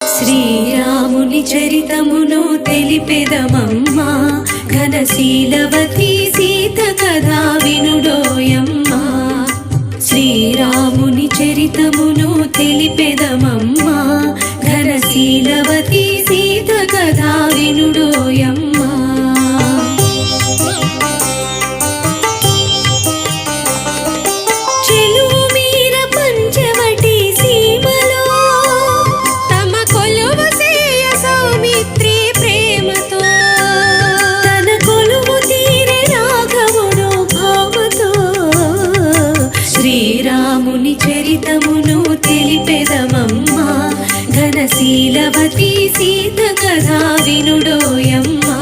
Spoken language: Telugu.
శ్రీరాముని చరితమును తెలిపెదమమ్మా, ఘనశీలవతి సీత కథా వినుడోయమ్మా. శ్రీరాముని చరితమును తెలిపెదమమ్మా, ఘనశీలవతి సీత కథా వినుడోయమ్మా. శ్రీరాముని చరితమును తెలిపెదమమ్మా, ఘనశీలవతి సీత కథా వినుడోయమ్మా.